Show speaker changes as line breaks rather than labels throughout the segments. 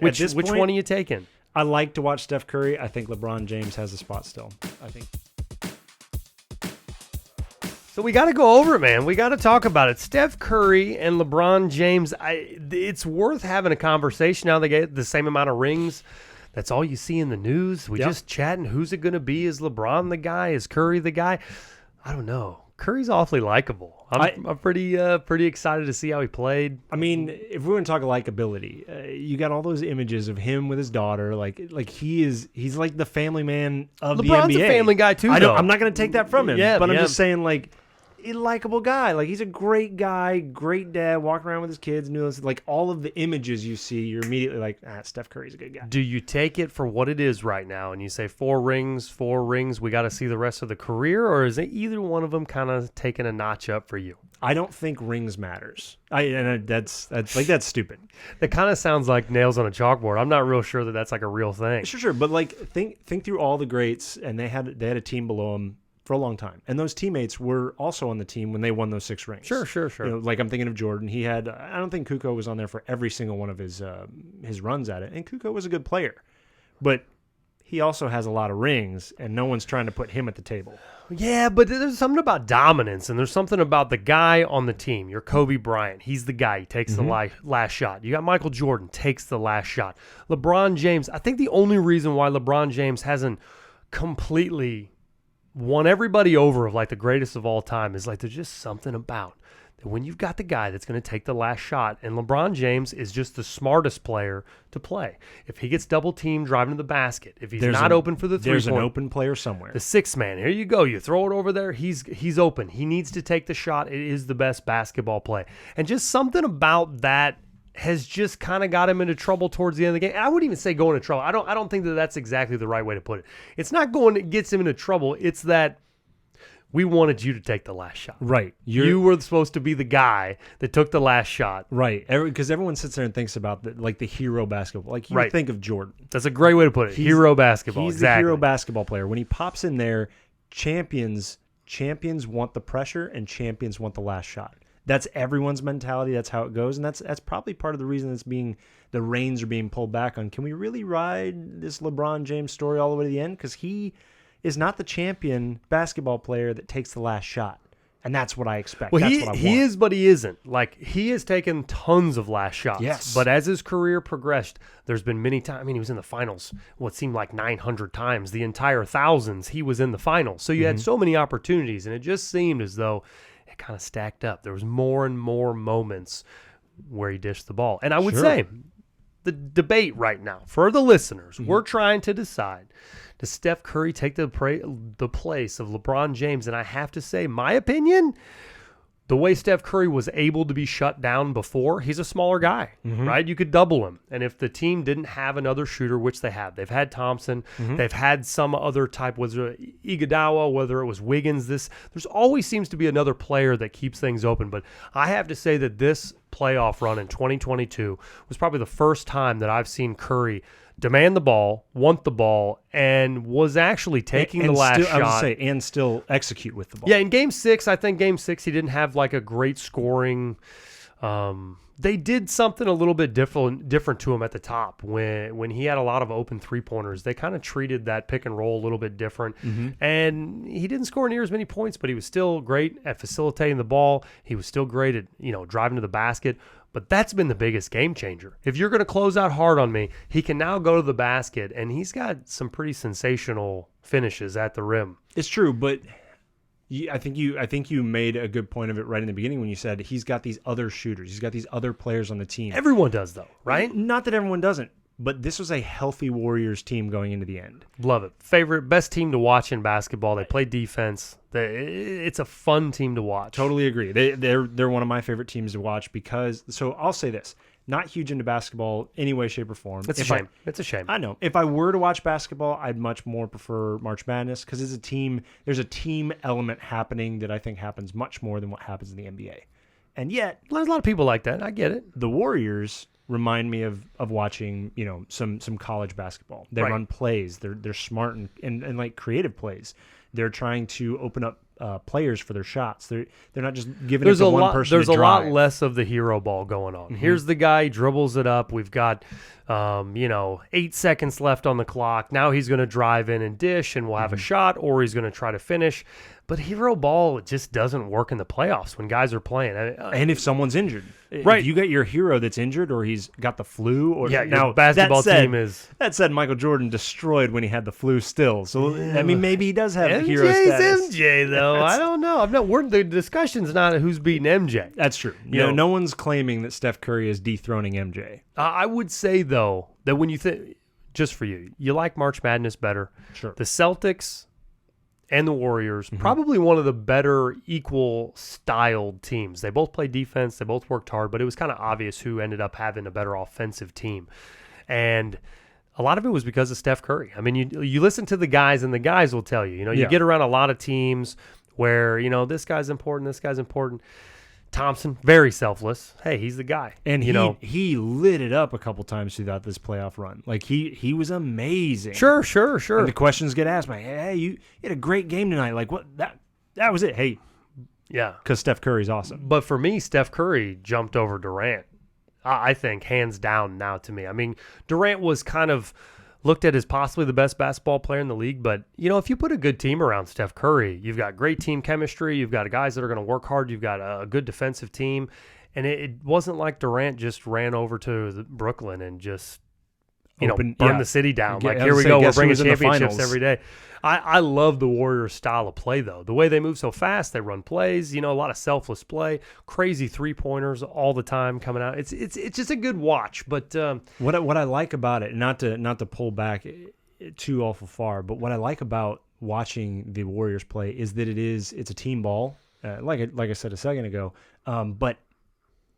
Which one are you taking?
I like to watch Steph Curry. I think LeBron James has a spot still. I think.
So we got to go over it, man. We got to talk about it. Steph Curry and LeBron James, it's worth having a conversation now. They get the same amount of rings. That's all you see in the news. We just chatting. Who's it going to be? Is LeBron the guy? Is Curry the guy? I don't know. Curry's awfully likable. I'm pretty excited to see how he played.
I mean, if we want to talk likability, you got all those images of him with his daughter. Like he's like the family man of the NBA.
LeBron's a family guy too.
I'm not going to take that from him.
Yeah,
but I'm just saying, like, a likable guy. Like, he's a great guy, great dad, walking around with his kids. Like, all of the images you see, you're immediately like, Steph Curry's a good guy.
Do you take it for what it is right now and you say 4 rings, we got to see the rest of the career, or is it either one of them kind of taking a notch up for you?
I don't think rings matters. That's stupid.
That kind of sounds like nails on a chalkboard. I'm not real sure that that's like a real thing.
Sure. But like, think through all the greats, and they had a team below them for a long time, and those teammates were also on the team when they won those 6 rings.
Sure.
You know, like, I'm thinking of Jordan. He had, I don't think Kukoc was on there for every single one of his runs at it, and Kukoc was a good player, but he also has a lot of rings, and no one's trying to put him at the table.
Yeah, but there's something about dominance, and there's something about the guy on the team. You're Kobe Bryant. He's the guy. He takes the last shot. You got Michael Jordan, takes the last shot. LeBron James, I think the only reason why LeBron James hasn't completely won everybody over of like the greatest of all time is like there's just something about that when you've got the guy that's going to take the last shot, and LeBron James is just the smartest player to play. If he gets double teamed driving to the basket, if he's not open for the 3-point,
there's an open player somewhere.
The 6th man, here you go. You throw it over there. He's open. He needs to take the shot. It is the best basketball play, and just something about that has just kind of got him into trouble towards the end of the game. And I wouldn't even say going into trouble. I don't think that that's exactly the right way to put it. It's not it gets him into trouble. It's that we wanted you to take the last shot.
Right.
You were supposed to be the guy that took the last shot.
Right. Because everyone sits there and thinks about the hero basketball. Like, you think of Jordan.
That's a great way to put it. Hero basketball.
He's the hero basketball player. When he pops in there, champions want the pressure, and champions want the last shot. That's everyone's mentality. That's how it goes, and that's probably part of the reason the reins are being pulled back on. Can we really ride this LeBron James story all the way to the end? Because he is not the champion basketball player that takes the last shot, and that's what I expect.
Well,
that's what I want.
He is, but he isn't. Like, he has taken tons of last shots.
Yes.
But as his career progressed, there's been many times. I mean, he was in the finals what seemed like 900 times. The entire thousands, he was in the finals. So you had so many opportunities, and it just seemed as though it kind of stacked up. There was more and more moments where he dished the ball. And I would say the debate right now for the listeners, we're trying to decide, does Steph Curry take the place of LeBron James? And I have to say, my opinion, the way Steph Curry was able to be shut down before, he's a smaller guy, right? You could double him. And if the team didn't have another shooter, which they have, they've had Thompson, they've had some other type, whether it Iguodala, whether it was Wiggins, there's always seems to be another player that keeps things open. But I have to say that this playoff run in 2022 was probably the first time that I've seen Curry demand the ball, want the ball, and was actually taking the last shot.
I was going to say, and still execute with the ball.
Yeah, in Game 6, I think Game 6, he didn't have like a great scoring. They did something a little bit different to him at the top when he had a lot of open 3-pointers. They kind of treated that pick and roll a little bit different. And he didn't score near as many points, but he was still great at facilitating the ball. He was still great at, driving to the basket. But that's been the biggest game changer. If you're going to close out hard on me, he can now go to the basket, and he's got some pretty sensational finishes at the rim.
It's true, but I think you made a good point of it right in the beginning when you said he's got these other shooters. He's got these other players on the team.
Everyone does, though, right?
Not that everyone doesn't, but this was a healthy Warriors team going into the end.
Love it. Best team to watch in basketball. They play defense. It's a fun team to watch.
Totally agree. They're one of my favorite teams to watch because. So I'll say this: not huge into basketball any way, shape, or form.
It's a shame.
I know. If I were to watch basketball, I'd much more prefer March Madness because there's a team element happening that I think happens much more than what happens in the NBA. And yet,
there's a lot of people like that. I get it.
The Warriors remind me of watching some college basketball. They run plays. They're smart and like creative plays. They're trying to open up players for their shots. They're not just giving
there's
it to
a
one
lot,
person.
There's
to
a lot
drive.
less of the hero ball going on. Here's the guy, he dribbles it up. We've got 8 seconds left on the clock. Now he's going to drive in and dish, and we'll have a shot, or he's going to try to finish. But hero ball, it just doesn't work in the playoffs when guys are playing.
And if someone's injured,
Right.
If you got your hero that's injured, or he's got the flu, or
Yeah,
now
your basketball
that said,
team is.
That said, Michael Jordan destroyed when he had the flu still. So I mean, maybe he does have
MJ's
hero status.
MJ though. I don't know. The discussion's not who's beating MJ.
That's true.
know-
No one's claiming that Steph Curry is dethroning MJ.
I would say though that when you think, just for you, you like March Madness better.
Sure.
The Celtics and the Warriors, probably one of the better equal styled teams. They both played defense. They both worked hard, but it was kind of obvious who ended up having a better offensive team. And a lot of it was because of Steph Curry. I mean, you listen to the guys, and the guys will tell you, you get around a lot of teams where, this guy's important, this guy's important. Thompson, very selfless. Hey, he's the guy.
And he lit it up a couple times throughout this playoff run. Like he was amazing.
Sure.
And the questions get asked, like, hey, you had a great game tonight. Like, what? That was it. Hey,
yeah.
because Steph Curry's awesome.
But for me, Steph Curry jumped over Durant. I think hands down now to me. I mean, Durant was kind of looked at as possibly the best basketball player in the league. But, if you put a good team around Steph Curry, you've got great team chemistry. You've got guys that are going to work hard. You've got a good defensive team. And it wasn't like Durant just ran over to Brooklyn and just, burn the city down. Like, here we go. We're bringing championships every day. I love the Warriors' style of play, though. The way they move so fast, they run plays, a lot of selfless play, crazy three-pointers all the time coming out. It's just a good watch. But
what I like about it, not to pull back too awful far, but what I like about watching the Warriors play is that it's a team ball, like I said a second ago. But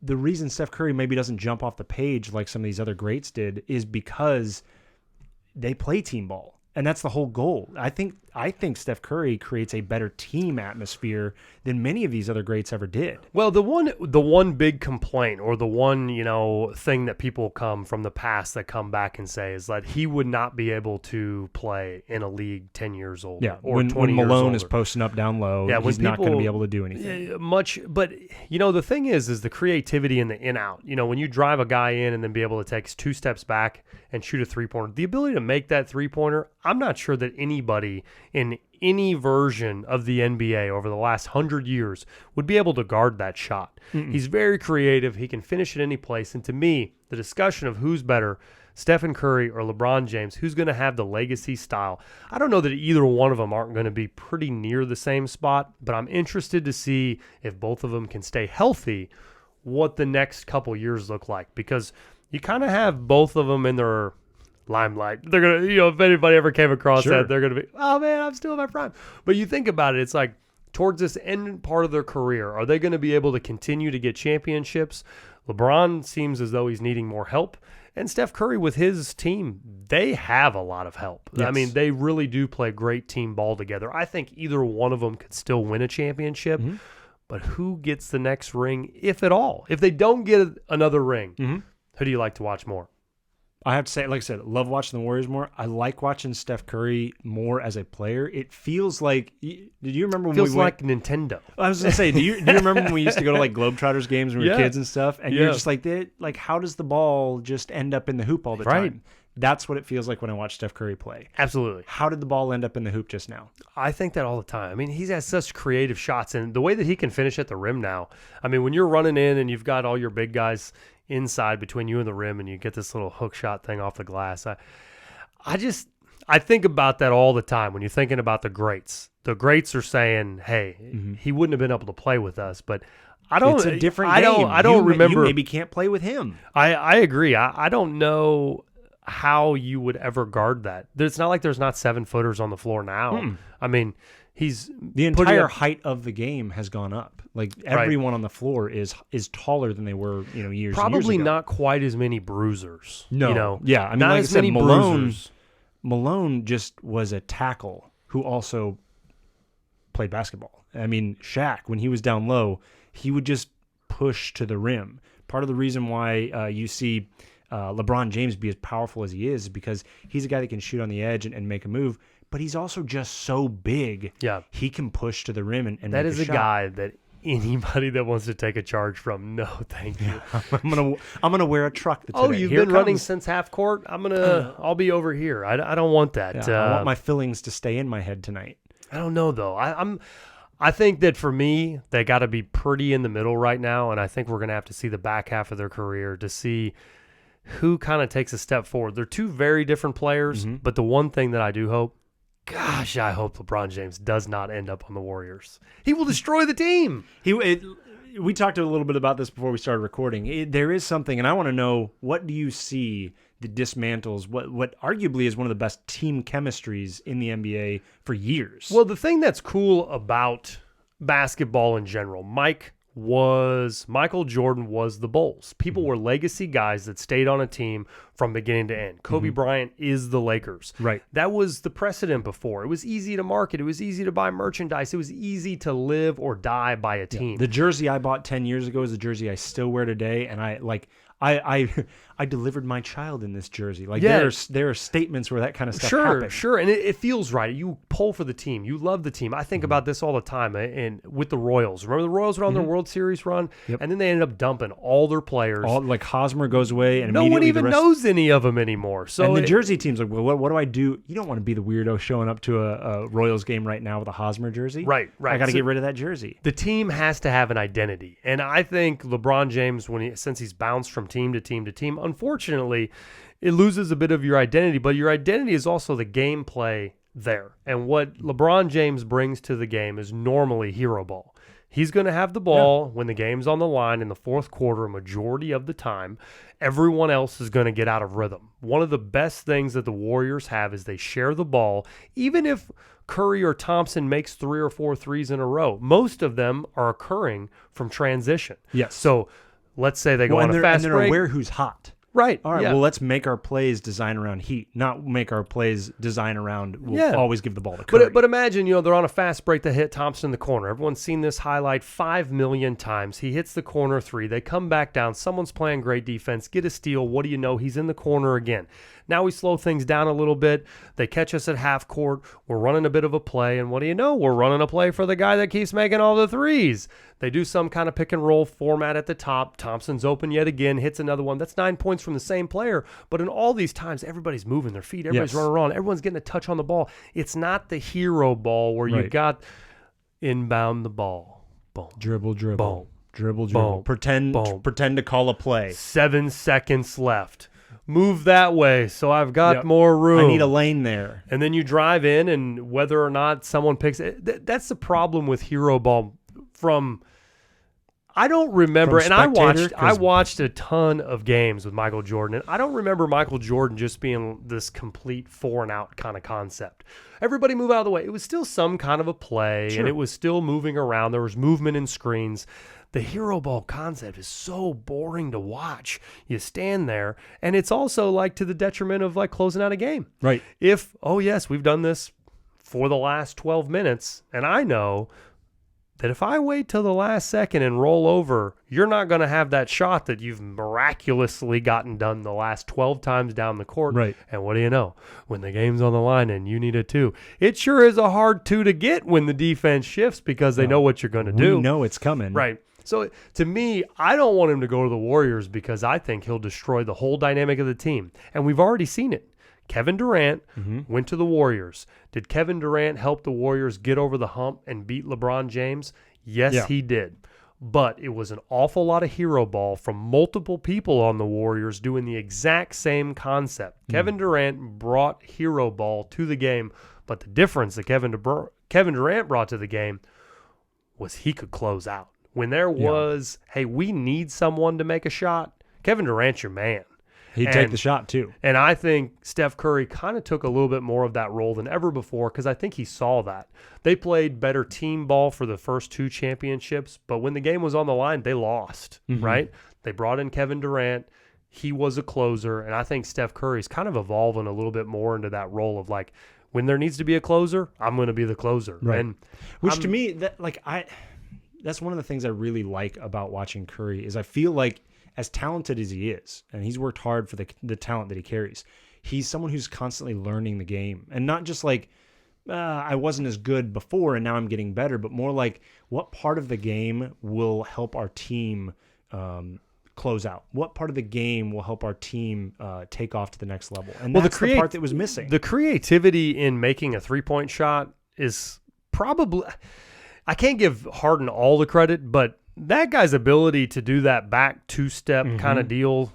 the reason Steph Curry maybe doesn't jump off the page like some of these other greats did is because they play team ball. And that's the whole goal. I think Steph Curry creates a better team atmosphere than many of these other greats ever did.
Well, the one big complaint, or the one thing that people come from the past that come back and say, is that he would not be able to play in a league 10 years old.
Yeah,
or
when
20
Malone
years
is posting up down low,
when
he's not going to be able to do anything.
But the thing is the creativity and the in out. When you drive a guy in and then be able to take 2 steps back and shoot a 3-pointer, the ability to make that 3-pointer, I'm not sure that anybody in any version of the NBA over the last 100 years would be able to guard that shot. He's very creative. He can finish at any place. And to me, the discussion of who's better, Stephen Curry or LeBron James, who's going to have the legacy style, I don't know that either one of them aren't going to be pretty near the same spot, but I'm interested to see if both of them can stay healthy, what the next couple years look like, because you kind of have both of them in their limelight. They're going to, if anybody ever came across that, they're going to be, oh man, I'm still in my prime. But you think about it, it's like towards this end part of their career, are they going to be able to continue to get championships? LeBron seems as though he's needing more help. And Steph Curry with his team, they have a lot of help.
Yes.
I mean, they really do play great team ball together. I think either one of them could still win a championship. But who gets the next ring, if at all? If they don't get another ring, who do you like to watch more?
I have to say, like I said, love watching the Warriors more. I like watching Steph Curry more as a player. It feels like, did you remember when
Feels
we went?
like Nintendo.
I was going to say, do you remember when we used to go to like Globetrotters games when we were kids and stuff? And you're just like, how does the ball just end up in the hoop all the time? That's what it feels like when I watch Steph Curry play.
Absolutely.
How did the ball end up in the hoop just now?
I think that all the time. I mean, he's has such creative shots, and the way that he can finish at the rim now. I mean, when you're running in and you've got all your big guys inside between you and the rim, and you get this little hook shot thing off the glass. I think about that all the time when you're thinking about the greats. The greats are saying, "Hey, he wouldn't have been able to play with us," but I don't.
It's a different game.
I don't remember.
You maybe can't play with him.
I agree. I don't know how you would ever guard that. It's not like there's not 7-footers on the floor now. I mean,
the entire height of the game has gone up. Like everyone on the floor is taller than they were, years.
Probably
ago.
not quite as many bruisers.
No, yeah. I mean,
not
like
as
I said,
many bruisers.
Malone just was a tackle who also played basketball. I mean, Shaq, when he was down low, he would just push to the rim. Part of the reason why you see LeBron James be as powerful as he is because he's a guy that can shoot on the edge and make a move. but he's also just so big.
Yeah.
He can push to the rim and
That
make
is
a
a
shot.
guy that anybody that wants to take a charge from, no, thank you.
I'm gonna wear a truck today.
Oh, you've
Here
been running
comes.
since half court? I'll be over here. I don't want that.
Yeah, I want my fillings to stay in my head tonight.
I don't know though. I think that for me, they got to be pretty in the middle right now, and I think we're gonna have to see the back half of their career to see who kind of takes a step forward. They're two very different players, but the one thing that I do hope, gosh, I hope LeBron James does not end up on the Warriors. He will destroy the team.
We talked a little bit about this before we started recording. There is something, and I want to know, what do you see that dismantles what arguably is one of the best team chemistries in the NBA for years?
Well, the thing that's cool about basketball in general, Michael Jordan was the Bulls. People were legacy guys that stayed on a team from beginning to end. Kobe Bryant is the Lakers.
Right.
That was the precedent before. It was easy to market. It was easy to buy merchandise. It was easy to live or die by a team.
The jersey I bought 10 years ago is the jersey I still wear today, and I delivered my child in this jersey. Like there are statements where that kind of stuff happens.
Sure, and it feels right. You pull for the team. You love the team. I think about this all the time. And with the Royals, remember the Royals were on their World Series run, and then they ended up dumping all their players.
Like Hosmer goes away, and
no one even knows any of them anymore. So
and the jersey team's like, well, what do I do? You don't want to be the weirdo showing up to a Royals game right now with a Hosmer jersey.
Right.
I got to get rid of that jersey.
The team has to have an identity, and I think LeBron James, since he's bounced from team to team to team, unfortunately, it loses a bit of your identity, but your identity is also the gameplay there. And what LeBron James brings to the game is normally hero ball. He's going to have the ball when the game's on the line in the fourth quarter a majority of the time. Everyone else is going to get out of rhythm. One of the best things that the Warriors have is they share the ball. Even if Curry or Thompson makes 3 or 4 threes in a row, most of them are occurring from transition.
Yes.
So let's say they go on a fast break.
And they're aware who's hot.
Right.
All right, well, let's make our plays design around heat, not make our plays design around we'll always give the ball to Curry.
But imagine, they're on a fast break to hit Thompson in the corner. Everyone's seen this highlight 5 million times. He hits the corner 3. They come back down. Someone's playing great defense, get a steal. What do you know? He's in the corner again. Now we slow things down a little bit. They catch us at half court. We're running a bit of a play, and what do you know? We're running a play for the guy that keeps making all the threes. They do some kind of pick and roll format at the top. Thompson's open yet again, hits another one. That's 9 points from the same player. But in all these times, everybody's moving their feet. Everybody's running around. Everyone's getting a touch on the ball. It's not the hero ball where you got inbound the ball. Boom.
Dribble.
Boom.
Dribble.
Boom.
Pretend to call a play.
7 seconds left. Move that way so I've got more room.
I need a lane there.
And then you drive in, and whether or not someone picks it, that's the problem with hero ball from I don't remember, and I watched a ton of games with Michael Jordan, and I don't remember Michael Jordan just being this complete 4-and-out kind of concept. Everybody move out of the way. It was still some kind of a play, and it was still moving around. There was movement in screens. The hero ball concept is so boring to watch. You stand there, and it's also like to the detriment of like closing out a game.
Right.
If, we've done this for the last 12 minutes, and I know that if I wait till the last second and roll over, you're not going to have that shot that you've miraculously gotten done the last 12 times down the court.
Right.
And what do you know? When the game's on the line and you need a 2, it sure is a hard 2 to get when the defense shifts because they know what you're going to do.
We know it's coming.
Right. So to me, I don't want him to go to the Warriors because I think he'll destroy the whole dynamic of the team. And we've already seen it. Kevin Durant went to the Warriors. Did Kevin Durant help the Warriors get over the hump and beat LeBron James? Yes, he did. But it was an awful lot of hero ball from multiple people on the Warriors doing the exact same concept. Kevin Durant brought hero ball to the game, but the difference that Kevin Durant brought to the game was he could close out. When there was, hey, we need someone to make a shot, Kevin Durant's your man.
He'd take the shot, too.
And I think Steph Curry kind of took a little bit more of that role than ever before because I think he saw that. They played better team ball for the first 2 championships, but when the game was on the line, they lost, right? They brought in Kevin Durant. He was a closer, and I think Steph Curry's kind of evolving a little bit more into that role of like, when there needs to be a closer, I'm going to be the closer.
Right.
And
which to me, that's one of the things I really like about watching Curry is I feel like as talented as he is, and he's worked hard for the talent that he carries, he's someone who's constantly learning the game. And not just like I wasn't as good before and now I'm getting better, but more like what part of the game will help our team close out? What part of the game will help our team take off to the next level? And that's the part that was missing.
The creativity in making a three-point shot is probably – I can't give Harden all the credit, but that guy's ability to do that back two-step kind of deal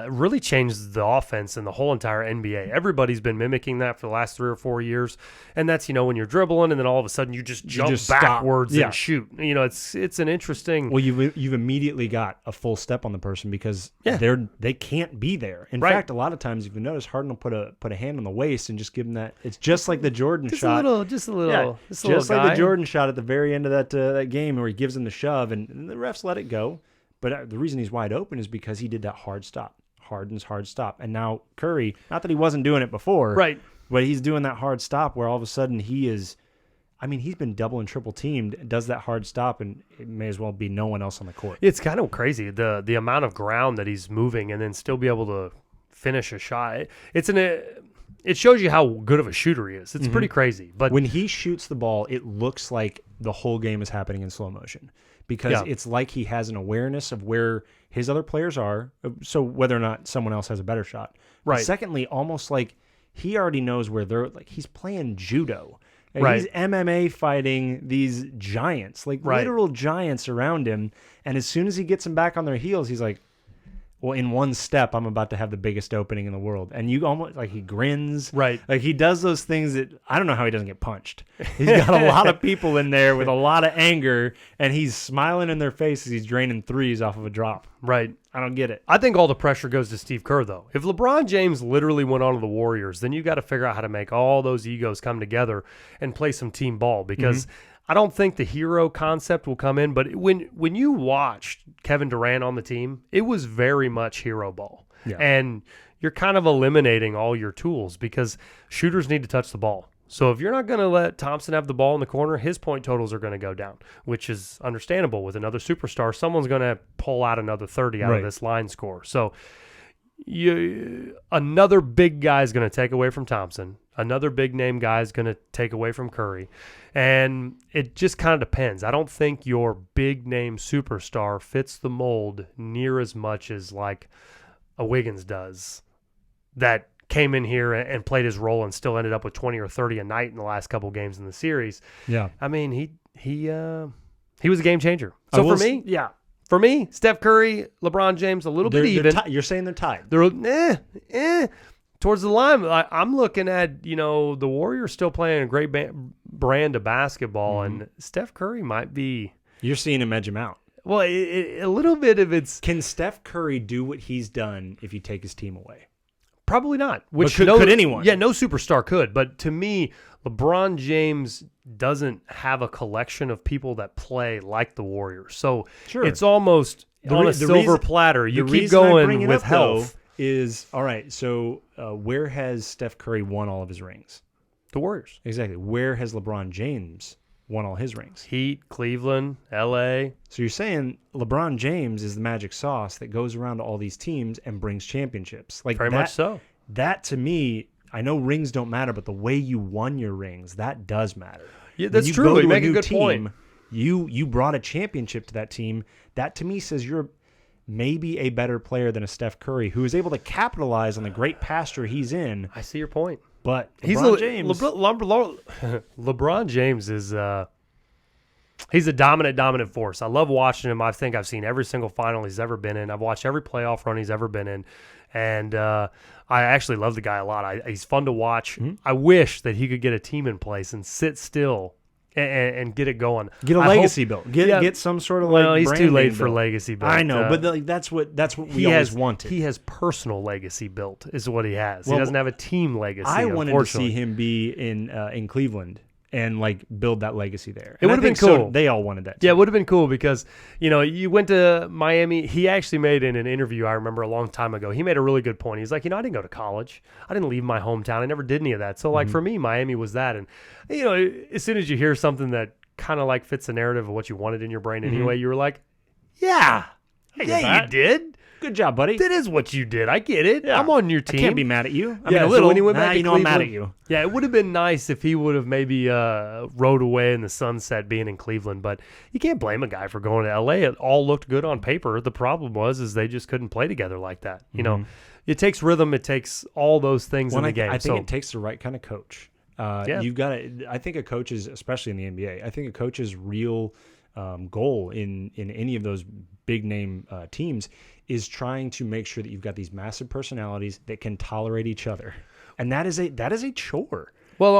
really changed the offense in the whole entire NBA. Everybody's been mimicking that for the last 3 or 4 years, and that's, when you're dribbling and then all of a sudden you just jump backwards and shoot. It's an interesting.
Well, you've immediately got a full step on the person because they can't be there. In fact, a lot of times, if you notice, Harden will put a hand on the waist and just give them that. It's just like the Jordan shot,
just a little,
just like the Jordan shot at the very end of that game where he gives him the shove. And the refs let it go. But the reason he's wide open is because he did that hard stop. Harden's hard stop. And now Curry, not that he wasn't doing it before.
Right.
But he's doing that hard stop where all of a sudden he's been double and triple teamed, does that hard stop, and it may as well be no one else on the court.
It's kind of crazy, the amount of ground that he's moving and then still be able to finish a shot. It shows you how good of a shooter he is. It's pretty crazy. But
when he shoots the ball, it looks like the whole game is happening in slow motion. Because it's like he has an awareness of where his other players are, so whether or not someone else has a better shot.
Right.
But secondly, almost like he already knows where they're, like he's playing judo. And
right.
He's MMA fighting these giants, like literal giants around him. And as soon as he gets them back on their heels, he's like, well, in one step, I'm about to have the biggest opening in the world. And you almost, like, he grins.
Right.
Like, he does those things that, I don't know how he doesn't get punched. He's got a lot of people in there with a lot of anger, and he's smiling in their face as he's draining threes off of a drop.
Right.
I don't get it.
I think all the pressure goes to Steve Kerr, though. If LeBron James literally went on to the Warriors, then you got to figure out how to make all those egos come together and play some team ball, because I don't think the hero concept will come in, but when you watched Kevin Durant on the team, it was very much hero ball.
Yeah.
And you're kind of eliminating all your tools because shooters need to touch the ball. So if you're not going to let Thompson have the ball in the corner, his point totals are going to go down, which is understandable. With another superstar, someone's going to pull out another 30 out of this line score. So another big guy is going to take away from Thompson. Another big name guy is going to take away from Curry. And it just kind of depends. I don't think your big name superstar fits the mold near as much as like a Wiggins does, that came in here and played his role and still ended up with 20 or 30 a night in the last couple games in the series.
Yeah.
I mean, he was a game changer. So for me, Steph Curry, LeBron James, a little bit even.
You're saying they're tied.
They're towards the line. I'm looking at, the Warriors still playing a great brand of basketball, and Steph Curry might be.
You're seeing him edge him out.
Well, a little bit of it's.
Can Steph Curry do what he's done if you take his team away?
Probably not.
Which could anyone?
Yeah, no superstar could. But to me, LeBron James doesn't have a collection of people that play like the Warriors. So it's almost on a silver platter. You keep going with health.
Is all right. So where has Steph Curry won all of his rings?
The Warriors.
Exactly. Where has LeBron James won all his rings?
Heat, Cleveland, L.A.
So you're saying LeBron James is the magic sauce that goes around to all these teams and brings championships. Like
very much so.
That to me, I know rings don't matter, but the way you won your rings, that does matter.
Yeah, that's true. You make a good point.
You brought a championship to that team. That to me says you're maybe a better player than a Steph Curry, who is able to capitalize on the great pasture he's in.
I see your point.
But
LeBron James is he's a dominant force. I love watching him. I think I've seen every single final he's ever been in. I've watched every playoff run he's ever been in. And I actually love the guy a lot. He's fun to watch. I wish that he could get a team in place and sit still and get it going.
Get a legacy built. Get some sort of
he's too late for legacy built.
I know, but that's what we always wanted.
He has personal legacy built is what he has. He doesn't have a team legacy.
I wanted to see him be in Cleveland and build that legacy there.
It would have been cool.
So they all wanted that too.
Yeah, it would have been cool because, you went to Miami. He actually made in an interview, I remember a long time ago, he made a really good point. He's like, I didn't go to college. I didn't leave my hometown. I never did any of that. So for me, Miami was that. And, as soon as you hear something that kind of fits the narrative of what you wanted in your brain anyway, you were like, yeah, you did.
Good job, buddy.
That is what you did. I get it.
Yeah.
I'm on your team.
I can't be mad at you. I
Yeah,
mean, a
so
little.
when he went back to
I'm mad at
Cleveland-
you.
Yeah, it would have been nice if he would have maybe rode away in the sunset being in Cleveland, but you can't blame a guy for going to L.A. It all looked good on paper. The problem was they just couldn't play together like that. You know, it takes rhythm. It takes all those things in the game.
I think it takes the right kind of coach. You've got to. I think a coach's, especially in the NBA, I think a coach's real goal in any of those big name teams is trying to make sure that you've got these massive personalities that can tolerate each other, and that is a chore.
Well,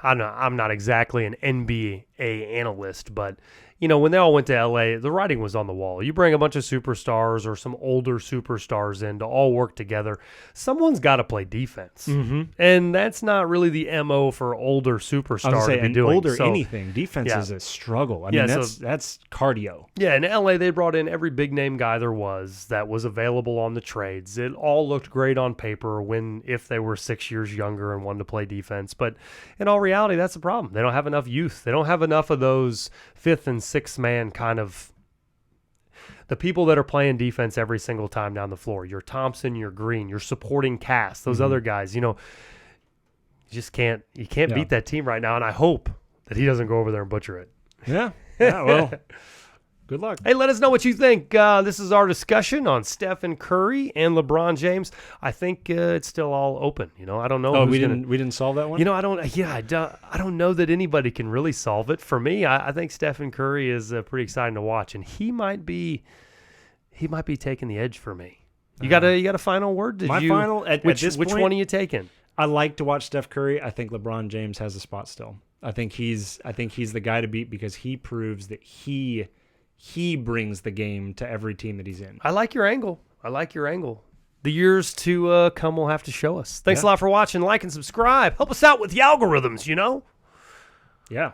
I'm not exactly an NBA analyst, but you know, when they all went to LA, the writing was on the wall. You bring a bunch of superstars or some older superstars in to all work together. Someone's got to play defense, and that's not really the MO for older superstars to be doing.
Older
So,
anything defense is a struggle. I
Yeah,
mean,
so-
that's cardio.
Yeah, in LA, they brought in every big name guy there was that was available on the trades. It all looked great on paper if they were 6 years younger and wanted to play defense. But in all reality, that's the problem. They don't have enough youth. They don't have enough of those fifth and sixth man kind of the people that are playing defense every single time down the floor. Your Thompson, your Green, your supporting cast, those other guys, you can't beat that team right now. And I hope that he doesn't go over there and butcher it.
Yeah. Well, good luck.
Hey, let us know what you think. This is our discussion on Stephen Curry and LeBron James. I think it's still all open. I don't know.
Oh, we didn't solve that one.
I don't know that anybody can really solve it. For me, I think Stephen Curry is pretty exciting to watch, and he might be taking the edge for me. You got a final word? Which one are you taking?
I like to watch Steph Curry. I think LeBron James has a spot still. I think he's the guy to beat because he proves that he brings the game to every team that he's in.
I like your angle. The years to come will have to show us. Thanks a lot for watching. Like and subscribe. Help us out with the algorithms,
Yeah.